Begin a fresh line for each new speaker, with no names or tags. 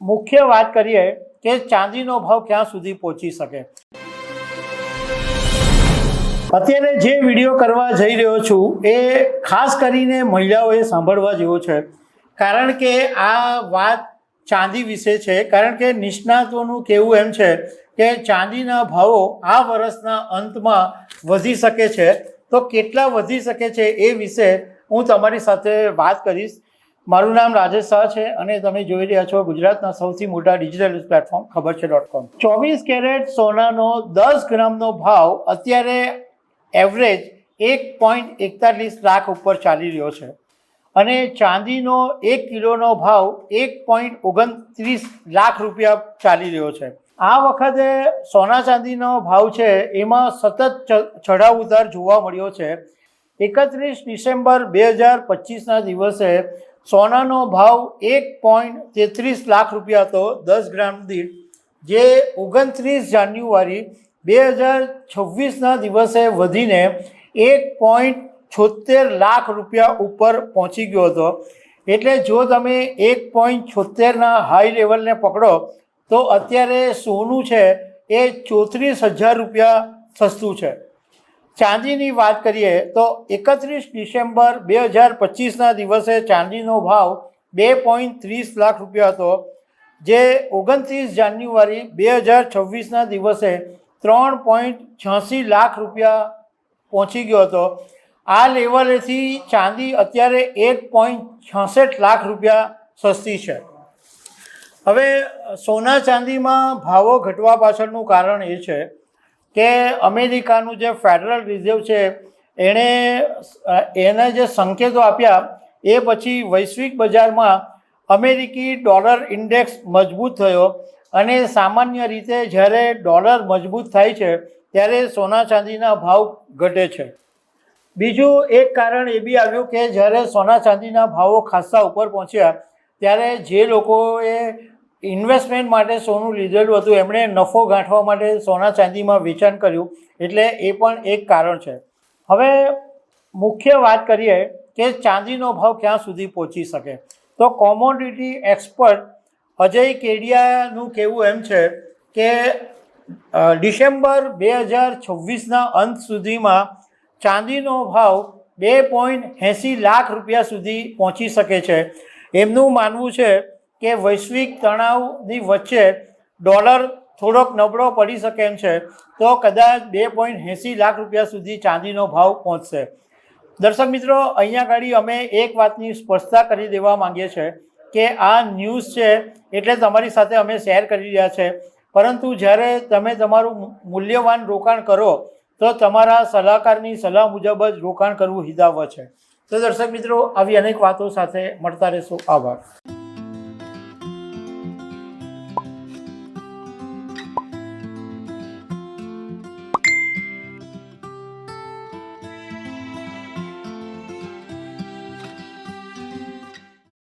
મુખ્ય વાત કરીએ કે ચાંદીનો ભાવ ક્યાં સુધી પહોંચી શકે। અત્યારે જે વિડીયો કરવા જઈ રહ્યો છું એ ખાસ કરીને મહિલાઓએ સાંભળવા જેવો છે, કારણ કે આ વાત ચાંદી વિશે છે। કારણ કે નિષ્ણાતોનું કહેવું એમ છે કે ચાંદીના ભાવો આ વર્ષના અંતમાં વધી શકે છે। તો કેટલા વધી શકે છે એ વિશે હું તમારી સાથે વાત કરીશ। મારું નામ રાજેશ શાહ છે અને તમે જોઈ રહ્યા છો ગુજરાતના સૌથી મોટા ડિજિટલ પ્લેટફોર્મ ખબરછે.com। 24 કેરેટ સોનાનો 10 ગ્રામનો ભાવ અત્યારે એવરેજ 1.41 લાખ ઉપર ચાલી રહ્યો છે અને ચાંદીનો 1 કિલોનો ભાવ 1.29 લાખ રૂપિયા ચાલી રહ્યો છે। આ વખતે સોના ચાંદીનો ભાવ છે એમાં સતત ચઢાવ ઉતાર જોવા મળ્યો છે। 31 ડિસેમ્બર 2025ના દિવસે સોનાનો ભાવ 1.33 લાખ રૂપિયા હતો 10 ગ્રામ દીઠ, જે 29 જાન્યુઆરી 2026ના દિવસે વધીને 1.76 લાખ રૂપિયા ઉપર પહોંચી ગયો હતો। એટલે જો તમે 1.76ના હાઈ લેવલને પકડો તો અત્યારે સોનું છે એ 34,000 રૂપિયા સસ્તું છે। ચાંદીની વાત કરીએ તો 31 ડિસેમ્બર 2025ના દિવસે ચાંદીનો ભાવ 2.30 લાખ રૂપિયા હતો, જે 29 જાન્યુઆરી 2026ના દિવસે 3.86 લાખ રૂપિયા પહોંચી ગયો હતો। આ લેવલેથી ચાંદી અત્યારે 1.66 લાખ રૂપિયા સસ્તી છે। હવે સોના ચાંદીમાં ભાવો ઘટવા પાછળનું કારણ એ છે કે અમેરિકાનું જે ફેડરલ રિઝર્વ છે એણે જે સંકેતો આપ્યા એ પછી વૈશ્વિક બજારમાં અમેરિકી ડોલર ઇન્ડેક્સ મજબૂત થયો અને સામાન્ય રીતે જ્યારે ડોલર મજબૂત થાય છે ત્યારે સોના ચાંદીના ભાવ ઘટે છે। બીજું એક કારણ એ બી આવ્યું કે જ્યારે સોના ચાંદીના ભાવો ખાસ્સા ઉપર પહોંચ્યા ત્યારે જે લોકોએ ઇન્વેસ્ટમેન્ટ માટે સોનું લીધેલું હતું એમણે નફો ગાંઠવા માટે સોના ચાંદીમાં વેચાણ કર્યું, એટલે એ પણ એક કારણ છે। હવે મુખ્ય વાત કરીએ કે ચાંદીનો ભાવ ક્યાં સુધી પહોંચી શકે, તો કોમોડિટી એક્સપર્ટ અજય કેડિયાનું કહેવું એમ છે કે ડિસેમ્બર 2026ના અંત સુધીમાં ચાંદીનો ભાવ 2.80 લાખ રૂપિયા સુધી પહોંચી શકે છે। એમનું માનવું છે કે વૈશ્વિક તણાવની વચ્ચે ડોલર થોડોક નબળો પડી શકે એમ છે, તો કદાચ 2.80 લાખ રૂપિયા સુધી ચાંદીનો ભાવ પહોંચશે। દર્શક મિત્રો, અહીંયા આગળ અમે એક વાતની સ્પષ્ટતા કરી દેવા માંગીએ છીએ કે આ ન્યૂઝ છે એટલે તમારી સાથે અમે શેર કરી રહ્યા છે, પરંતુ જ્યારે તમે તમારું મૂલ્યવાન રોકાણ કરો તો તમારા સલાહકારની સલાહ મુજબ જ રોકાણ કરવું હિતાવહ છે। તો દર્શક મિત્રો, આવી અનેક વાતો સાથે મળતા રહેશો। આભાર।